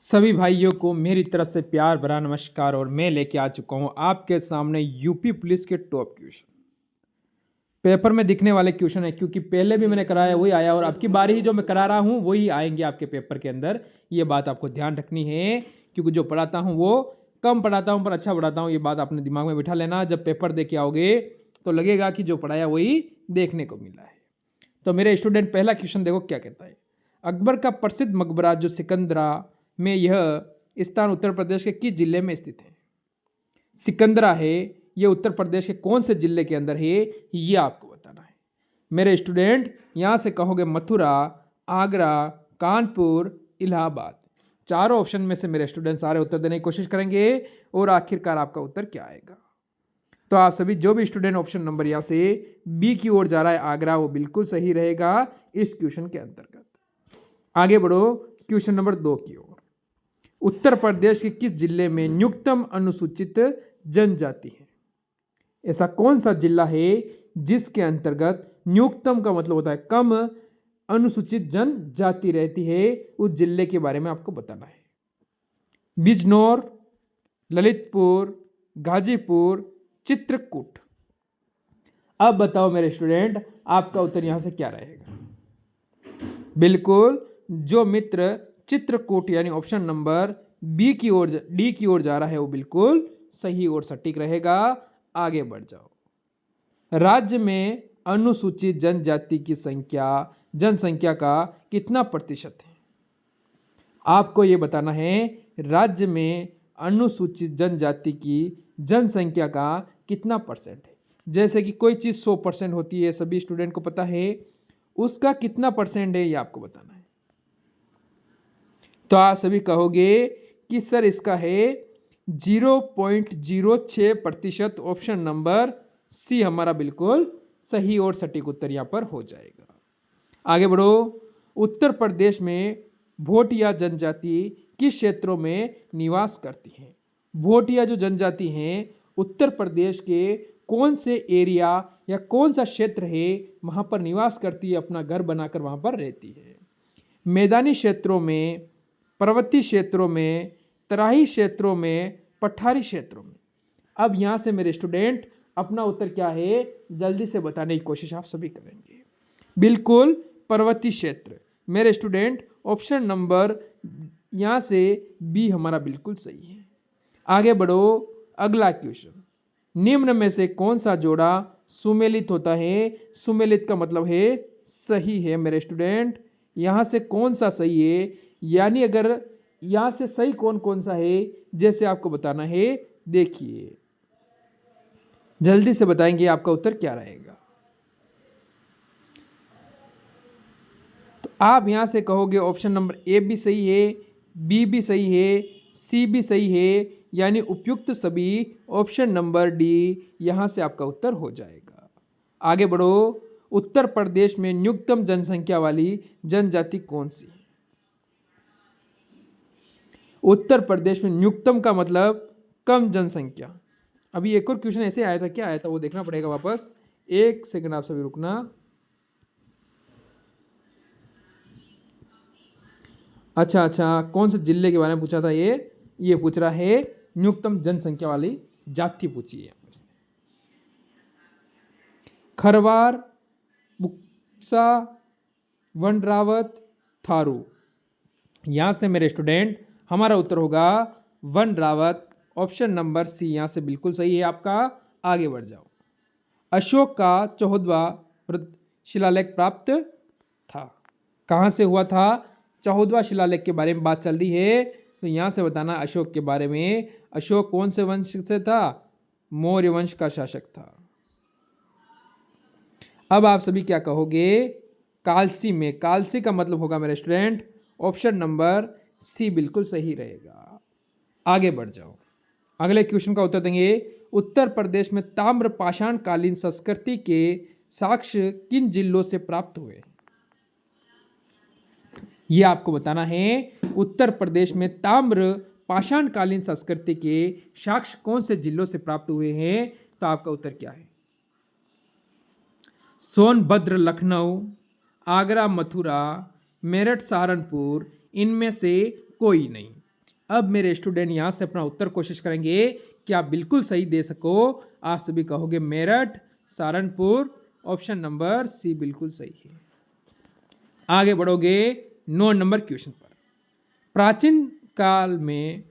सभी भाइयों को मेरी तरफ से प्यार भरा नमस्कार। और मैं लेके आ चुका हूं आपके सामने यूपी पुलिस के टॉप क्वेश्चन। पेपर में दिखने वाले क्वेश्चन है, क्योंकि पहले भी मैंने कराया वही आया और अब की बारी ही जो मैं करा रहा हूं वही आएंगे आपके पेपर के अंदर। ये बात आपको ध्यान रखनी है, क्योंकि जो पढ़ाता हूं वो कम पढ़ाता हूं पर अच्छा पढ़ाता हूं। ये बात अपने दिमाग में बिठा लेना। जब पेपर दे के आओगे तो लगेगा कि जो पढ़ाया वही देखने को मिला है। तो मेरे स्टूडेंट, पहला क्वेश्चन देखो क्या कहता है। अकबर का प्रसिद्ध मकबरा जो सिकंदरा में, यह स्थान उत्तर प्रदेश के किस जिले में स्थित है? सिकंदरा है, ये उत्तर प्रदेश के कौन से जिले के अंदर है, ये आपको बताना है। मेरे स्टूडेंट, यहाँ से कहोगे मथुरा, आगरा, कानपुर, इलाहाबाद। चारों ऑप्शन में से मेरे स्टूडेंट सारे उत्तर देने की कोशिश करेंगे और आखिरकार आपका उत्तर क्या आएगा। तो आप सभी जो भी स्टूडेंट ऑप्शन नंबर यहाँ से बी की ओर जा रहा है, आगरा, वो बिल्कुल सही रहेगा इस क्वेश्चन के अंतर्गत। आगे बढ़ो क्वेश्चन नंबर 2 की ओर। उत्तर प्रदेश के किस जिले में न्यूनतम अनुसूचित जनजाति है? ऐसा कौन सा जिला है जिसके अंतर्गत न्यूनतम का मतलब होता है कम, अनुसूचित जनजाति रहती है? उस जिले के बारे में आपको बताना है। बिजनौर, ललितपुर, गाजीपुर, चित्रकूट। अब बताओ मेरे स्टूडेंट, आपका उत्तर यहां से क्या रहेगा? बिल्कुल, जो मित्र चित्रकूट यानी ऑप्शन नंबर बी की ओर, डी की ओर जा रहा है, वो बिल्कुल सही और सटीक रहेगा। आगे बढ़ जाओ। राज्य में अनुसूचित जनजाति की संख्या जनसंख्या का कितना प्रतिशत है? आपको ये बताना है राज्य में अनुसूचित जनजाति की जनसंख्या का कितना परसेंट है। जैसे कि कोई चीज़ 100% होती है, सभी स्टूडेंट को पता है, उसका कितना परसेंट है ये आपको बताना है। तो आप सभी कहोगे कि सर इसका है 0.06%। ऑप्शन नंबर सी हमारा बिल्कुल सही और सटीक उत्तर यहाँ पर हो जाएगा। आगे बढ़ो। उत्तर प्रदेश में भोटिया जनजाति किस क्षेत्रों में निवास करती है? भोटिया जो जनजाति हैं उत्तर प्रदेश के कौन से एरिया या कौन सा क्षेत्र है वहाँ पर निवास करती है, अपना घर बनाकर वहाँ पर रहती है? मैदानी क्षेत्रों में, पर्वतीय क्षेत्रों में, तराई क्षेत्रों में, पठारी क्षेत्रों में। अब यहाँ से मेरे स्टूडेंट अपना उत्तर क्या है जल्दी से बताने की कोशिश आप सभी करेंगे। बिल्कुल पर्वतीय क्षेत्र। मेरे स्टूडेंट ऑप्शन नंबर यहाँ से बी हमारा बिल्कुल सही है। आगे बढ़ो। अगला क्वेश्चन, निम्न में से कौन सा जोड़ा सुमेलित होता है? सुमेलित का मतलब है सही है। मेरे स्टूडेंट, यहाँ से कौन सा सही है, यानी अगर यहाँ से सही कौन कौन सा है जैसे आपको बताना है। देखिए, जल्दी से बताएंगे आपका उत्तर क्या रहेगा। तो आप यहाँ से कहोगे ऑप्शन नंबर ए भी सही है, बी भी सही है, सी भी सही है, यानी उपयुक्त सभी ऑप्शन नंबर डी यहाँ से आपका उत्तर हो जाएगा। आगे बढ़ो। उत्तर प्रदेश में न्यूनतम जनसंख्या वाली जनजाति कौन सी है? उत्तर प्रदेश में न्यूनतम का मतलब कम जनसंख्या। अभी एक और क्वेश्चन ऐसे आया था, क्या आया था वो देखना पड़ेगा वापस। एक सेकंड आप सभी रुकना। अच्छा, कौन से जिले के बारे में पूछा था? ये पूछ रहा है न्यूनतम जनसंख्या वाली जाति पूछी है। खरवार, बुक्सा, वनरावत, थारू। यहां से मेरे स्टूडेंट हमारा उत्तर होगा वनरावत। ऑप्शन नंबर सी यहाँ से बिल्कुल सही है आपका। आगे बढ़ जाओ। अशोक का 14वां शिलालेख प्राप्त था, कहाँ से हुआ था? 14वां शिलालेख के बारे में बात चल रही है, तो यहाँ से बताना अशोक के बारे में। अशोक कौन से वंश से था? मौर्य वंश का शासक था। अब आप सभी क्या कहोगे? कालसी में। कालसी का मतलब होगा मेरे स्टूडेंट ऑप्शन नंबर सी बिल्कुल सही रहेगा। आगे बढ़ जाओ। अगले क्वेश्चन का उत्तर देंगे। उत्तर प्रदेश में ताम्र पाषाण कालीन संस्कृति के साक्ष्य किन जिलों से प्राप्त हुए? ये आपको बताना है। उत्तर प्रदेश में ताम्र पाषाण कालीन संस्कृति के साक्ष्य कौन से जिलों से प्राप्त हुए हैं? तो आपका उत्तर क्या है? सोनभद्र, लखनऊ, आगरा, मथुरा, मेरठ, सहारनपुर, इनमें से कोई नहीं। अब मेरे स्टूडेंट यहाँ से अपना उत्तर कोशिश करेंगे कि आप बिल्कुल सही दे सको। आप सभी कहोगे Meerut, Saharanpur, option number C बिल्कुल सही है। आगे बढ़ोगे 9 नंबर क्वेश्चन पर। प्राचीन काल में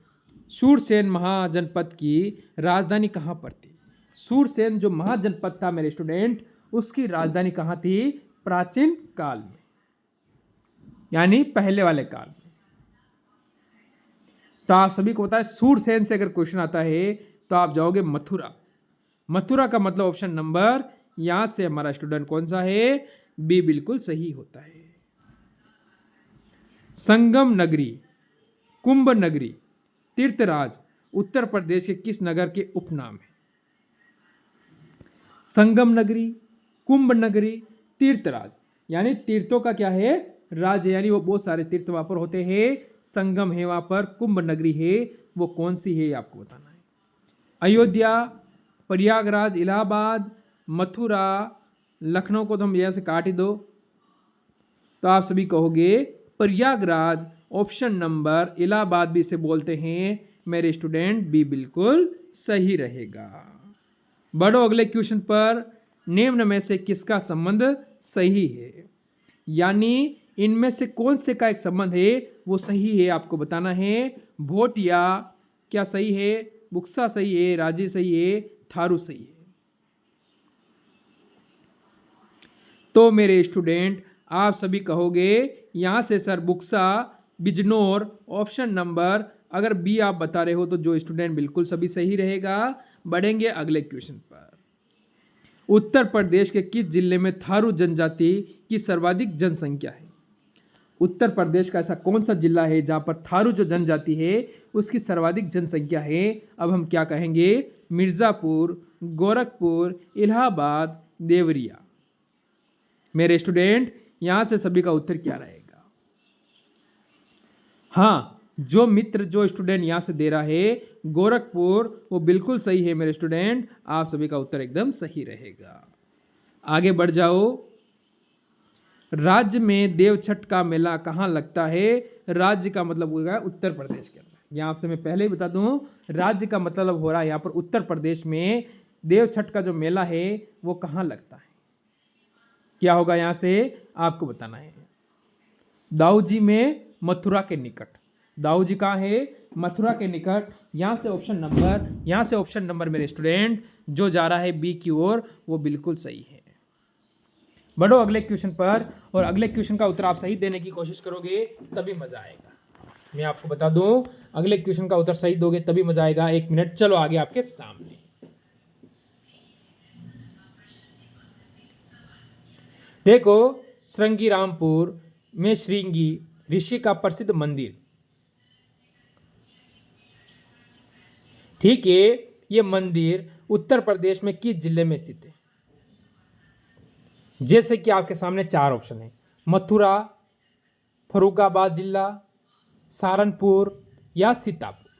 सूरसेन महाजनपद की राजधानी कहाँ पर थी? सूरसेन जो महाजनपद था मेरे स्टूडेंट, उसकी राजधानी कहाँ थी प्राचीन काल में, यानी पहले वाले काल में। तो आप सभी को पता है सूरसेन से अगर क्वेश्चन आता है तो आप जाओगे मथुरा। मथुरा का मतलब ऑप्शन नंबर यहां से हमारा स्टूडेंट कौन सा है? बी बिल्कुल सही होता है। संगम नगरी, कुंभ नगरी, तीर्थराज उत्तर प्रदेश के किस नगर के उपनाम है? संगम नगरी, कुंभ नगरी, तीर्थराज, यानी तीर्थों का क्या है? राज्य, यानी वो बहुत सारे तीर्थ वहां पर होते हैं। संगम है वहां पर, कुंभ नगरी है, वो कौन सी है आपको बताना है। अयोध्या, प्रयागराज, इलाहाबाद, मथुरा, लखनऊ को तो हम यहां से काट ही दो, तो आप सभी कहोगे प्रयागराज। ऑप्शन नंबर इलाहाबाद भी इसे बोलते हैं मेरे स्टूडेंट, बी बिल्कुल सही रहेगा। बढ़ो अगले क्वेश्चन पर। निम्न में से किसका संबंध सही है, यानी इनमें से कौन से का एक संबंध है वो सही है, आपको बताना है। भोटिया क्या सही है? बुक्सा सही है, राजी सही है, थारू सही है। तो मेरे स्टूडेंट आप सभी कहोगे यहां से sir Buksa, Bijnor, option number अगर बी आप बता रहे हो तो जो स्टूडेंट बिल्कुल सभी सही रहेगा। बढ़ेंगे अगले क्वेश्चन पर। उत्तर प्रदेश के किस जिले में थारू जनजाति की सर्वाधिक जनसंख्या है? उत्तर प्रदेश का ऐसा कौन सा जिला है जहां पर थारू जो जनजाति है उसकी सर्वाधिक जनसंख्या है? अब हम क्या कहेंगे? मिर्जापुर, गोरखपुर, इलाहाबाद, देवरिया। मेरे स्टूडेंट यहां से सभी का उत्तर क्या रहेगा? हाँ, जो मित्र जो स्टूडेंट यहां से दे रहा है गोरखपुर, वो बिल्कुल सही है मेरे स्टूडेंट, आप सभी का उत्तर एकदम सही रहेगा। आगे बढ़ जाओ। राज्य में देवछठ का मेला कहाँ लगता है? राज्य का मतलब होगा उत्तर प्रदेश के अंदर। यहां से मैं पहले ही बता दूं, राज्य का मतलब हो रहा है यहां पर उत्तर प्रदेश में देवछठ का जो मेला है वो कहाँ लगता है। क्या होगा यहां से आपको बताना है। दाऊजी में, मथुरा के निकट। दाऊजी कहाँ है? मथुरा के निकट। यहां से ऑप्शन नंबर मेरे स्टूडेंट जो जा रहा है बी की ओर वो बिल्कुल सही है। बढ़ो अगले क्वेश्चन पर, और अगले क्वेश्चन का उत्तर आप सही देने की कोशिश करोगे तभी मजा आएगा। मैं आपको बता दूं, अगले क्वेश्चन का उत्तर सही दोगे तभी मजा आएगा। 1 मिनट, चलो आगे आपके सामने। देखो, श्रृंगी रामपुर में श्रृंगी ऋषि का प्रसिद्ध मंदिर, ठीक है, ये मंदिर उत्तर प्रदेश में किस जिले में स्थित है? जैसे कि आपके सामने 4 ऑप्शन है, मथुरा, फरुखाबाद जिला, सहारनपुर या सीतापुर।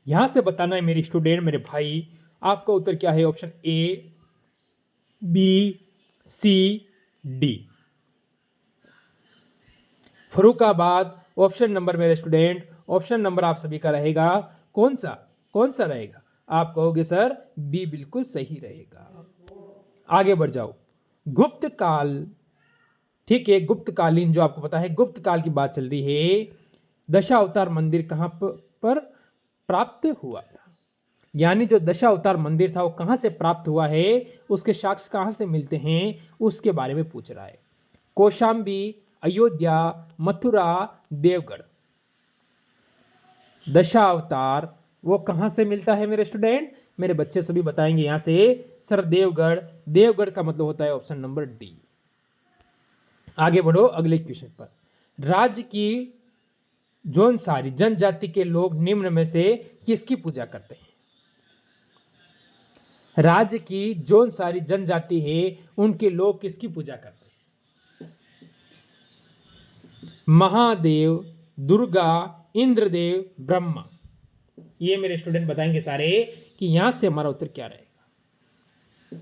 यहां से बताना है मेरे स्टूडेंट, मेरे भाई, आपका उत्तर क्या है? Option A, B, C, D. Farrukhabad option number मेरे स्टूडेंट, ऑप्शन नंबर आप सभी का रहेगा कौन सा रहेगा? आप कहोगे सर बी बिल्कुल सही रहेगा। आगे बढ़ जाओ। गुप्त काल, ठीक है, गुप्तकालीन जो आपको पता है गुप्त काल की बात चल रही है। दशावतार मंदिर कहां पर प्राप्त हुआ था? यानी जो दशावतार मंदिर था वो कहां से प्राप्त हुआ है, उसके साक्ष्य कहां से मिलते हैं, उसके बारे में पूछ रहा है। कौशाम्बी, अयोध्या, मथुरा, देवगढ़। दशावतार वो कहां से मिलता है मेरे स्टूडेंट? मेरे बच्चे सभी बताएंगे यहां से सर देवगढ़। देवगढ़ का मतलब होता है ऑप्शन नंबर डी। आगे बढ़ो अगले क्वेश्चन पर। राज्य की जौनसारी जनजाति के लोग निम्न में से किसकी पूजा करते हैं? राज्य की जौनसारी जनजाति है उनके लोग किसकी पूजा करते हैं? महादेव, दुर्गा, इंद्रदेव, ब्रह्मा। ये मेरे स्टूडेंट बताएंगे सारे कि यहां से हमारा उत्तर क्या रहेगा।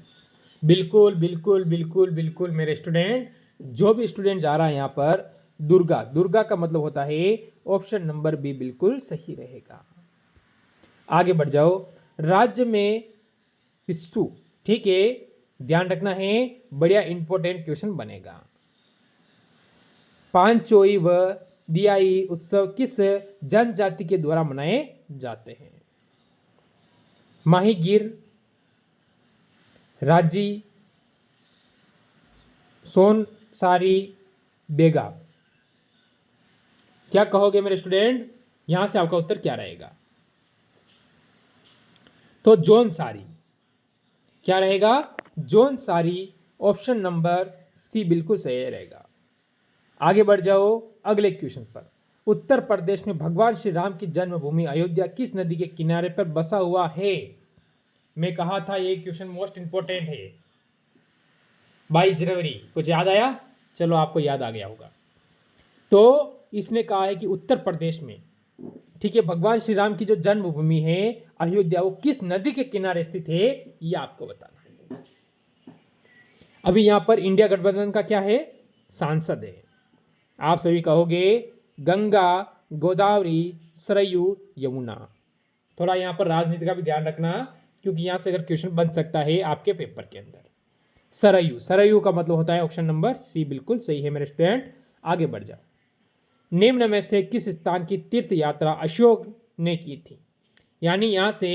बिल्कुल बिल्कुल बिल्कुल बिल्कुल मेरे स्टूडेंट, जो भी स्टूडेंट जा रहा है यहां पर दुर्गा, दुर्गा का मतलब होता है ऑप्शन नंबर बी बिल्कुल सही रहेगा। आगे बढ़ जाओ। राज्य में पिस्सू, ठीक है, ध्यान रखना है, बढ़िया इंपॉर्टेंट क्वेश्चन बनेगा। पांचोई व दियाई उत्सव किस जनजाति के द्वारा मनाए जाते हैं? माहीगीर, राजी, सोनसारी, बेगा। क्या कहोगे मेरे स्टूडेंट, यहां से आपका उत्तर क्या रहेगा? तो जौनसारी, क्या रहेगा? जौनसारी, ऑप्शन नंबर सी बिल्कुल सही रहेगा। आगे बढ़ जाओ अगले क्वेश्चन पर। उत्तर प्रदेश में भगवान श्री राम की जन्मभूमि अयोध्या किस नदी के किनारे पर बसा हुआ है? मैं कहा था ये क्वेश्चन मोस्ट इंपोर्टेंट है। 22 जनवरी, कुछ याद आया? चलो आपको याद आ गया होगा। तो इसने कहा है कि उत्तर प्रदेश में, ठीक है, भगवान श्री राम की जो जन्मभूमि है अयोध्या, वो किस नदी के किनारे स्थित है, ये आपको बताना है। अभी यहां पर इंडिया गठबंधन का क्या है? सांसद है। आप सभी कहोगे गंगा, गोदावरी, सरयू, यमुना। थोड़ा यहां पर राजनीति का भी ध्यान रखना, क्योंकि यहां से अगर क्वेश्चन बन सकता है आपके पेपर के अंदर। सरयू, सरयू का मतलब होता है ऑप्शन नंबर सी बिल्कुल सही है मेरे स्टूडेंट। आगे बढ़ जाओ। निम्न में से किस स्थान की तीर्थ यात्रा अशोक ने की थी? यानी यहां से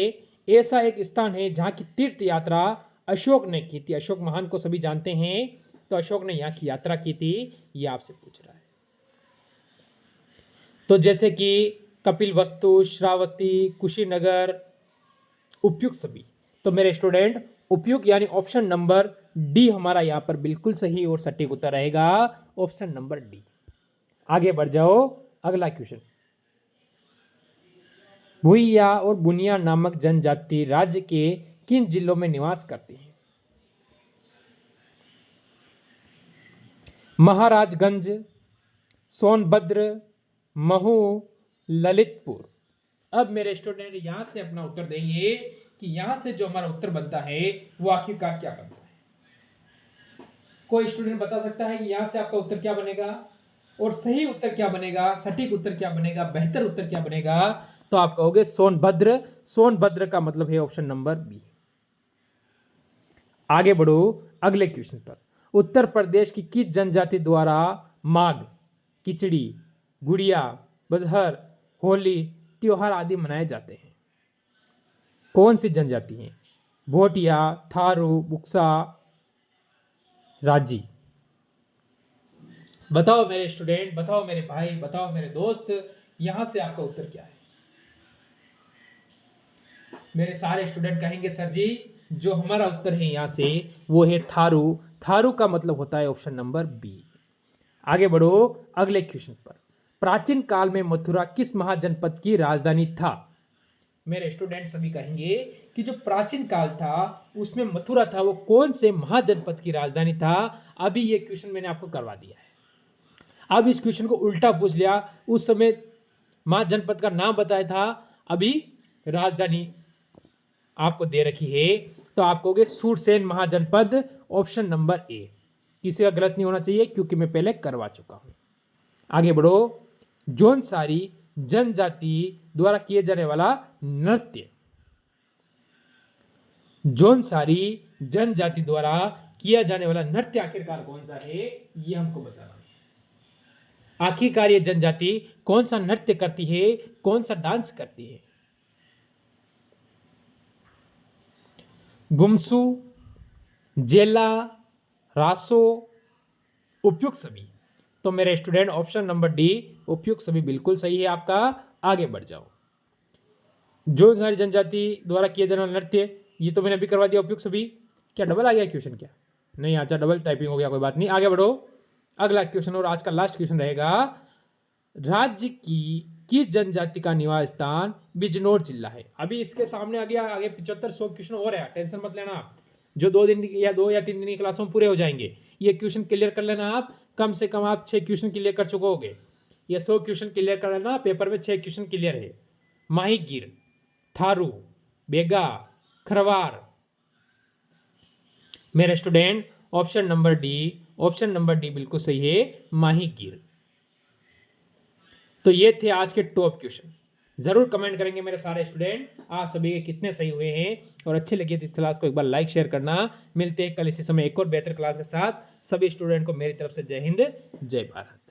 ऐसा एक स्थान है जहां की तीर्थ यात्रा अशोक ने की थी। अशोक महान को सभी जानते हैं, तो अशोक ने यहाँ की यात्रा की थी, ये आपसे पूछ रहा है। तो जैसे कि कपिलवस्तु, श्रावती, कुशीनगर, उपयुक्त सभी। तो मेरे स्टूडेंट उपयुक्त यानी ऑप्शन नंबर डी हमारा यहाँ पर बिल्कुल सही और सटीक उत्तर रहेगा, ऑप्शन नंबर डी। आगे बढ़ जाओ अगला क्वेश्चन। भुइया और बुनिया नामक जनजाति राज्य के किन जिलों में निवास करती है? महाराजगंज, सोनभद्र, महू, ललितपुर। अब मेरे स्टूडेंट यहां से अपना उत्तर देंगे कि यहां से जो हमारा उत्तर बनता है वो आखिरकार क्या बनता है। कोई स्टूडेंट बता सकता है कि यहां से आपका उत्तर क्या बनेगा, और सही उत्तर क्या बनेगा, सटीक उत्तर क्या बनेगा, बेहतर उत्तर क्या बनेगा? तो आप कहोगे सोनभद्र। सोनभद्र का मतलब है ऑप्शन नंबर बी। आगे बढ़ो अगले क्वेश्चन पर। उत्तर प्रदेश की किस जनजाति द्वारा माघ, खिचड़ी, गुड़िया, बजहर, होली त्योहार आदि मनाए जाते हैं? कौन सी जनजाति है? भोटिया, थारू, बुक्सा, राजी। बताओ मेरे स्टूडेंट, बताओ मेरे भाई, बताओ मेरे दोस्त, यहां से आपका उत्तर क्या है? मेरे सारे स्टूडेंट कहेंगे सर जी जो हमारा उत्तर है यहां से वो है थारू। थारू का मतलब होता है ऑप्शन नंबर बी। आगे बढ़ो अगले क्वेश्चन पर। प्राचीन काल में मथुरा किस महाजनपद की राजधानी था? मेरे स्टूडेंट सभी कहेंगे कि जो प्राचीन काल था उसमें मथुरा था, वो कौन से महाजनपद की राजधानी था? अभी ये क्वेश्चन मैंने आपको करवा दिया है। अब इस क्वेश्चन को उल्टा पूछ लिया, उस समय महाजनपद का नाम बताया था, अभी राजधानी आपको दे रखी है, तो आप कहोगे सूरसेन महाजनपद, ऑप्शन नंबर ए। किसी का गलत नहीं होना चाहिए क्योंकि मैं पहले करवा चुका हूं। आगे बढ़ो। जौनसारी जनजाति द्वारा किए जाने वाला नृत्य। जौनसारी जनजाति द्वारा किया जाने वाला नृत्य आखिरकार कौन सा है, ये हमको बताना है। आखिरकार ये जनजाति कौन सा नृत्य करती है, कौन सा डांस करती है? गुमसू, जेला, रासो, उपयुक्त सभी। तो मेरे स्टूडेंट ऑप्शन नंबर डी उपयुक्त सभी बिल्कुल सही है आपका। आगे बढ़ जाओ। जो सारी जनजाति द्वारा किया जाने वाला नृत्य, ये तो मैंने अभी करवा दिया उपयुक्त सभी। क्या डबल आ गया क्वेश्चन? क्या नहीं, अच्छा डबल टाइपिंग हो गया, कोई बात नहीं। आगे बढ़ो अगला क्वेश्चन, और आज का लास्ट क्वेश्चन रहेगा। राज्य की किस जनजाति का निवास स्थान बिजनौर जिला है? अभी इसके सामने आगे 75-100 क्वेश्चन और है, टेंशन मत लेना। जो 2 दिन या 2 या 3 दिन की क्लासों में पूरे हो जाएंगे। ये क्वेश्चन क्लियर कर लेना आप, कम से कम आप 6 क्वेश्चन क्लियर कर चुके होगे। ये 100 क्वेश्चन क्लियर कर लेना, पेपर में 6 क्वेश्चन क्लियर है। माहीगीर, थारू, बेगा, खरवार। मेरे स्टूडेंट ऑप्शन नंबर डी बिल्कुल सही है, माहीगीर। तो ये थे आज के टॉप क्वेश्चन। जरूर कमेंट करेंगे मेरे सारे स्टूडेंट आप सभी के कितने सही हुए हैं, और अच्छे लगे तो क्लास को एक बार लाइक शेयर करना। मिलते हैं कल इसी समय एक और बेहतर क्लास के साथ। सभी स्टूडेंट को मेरी तरफ से जय हिंद जय भारत।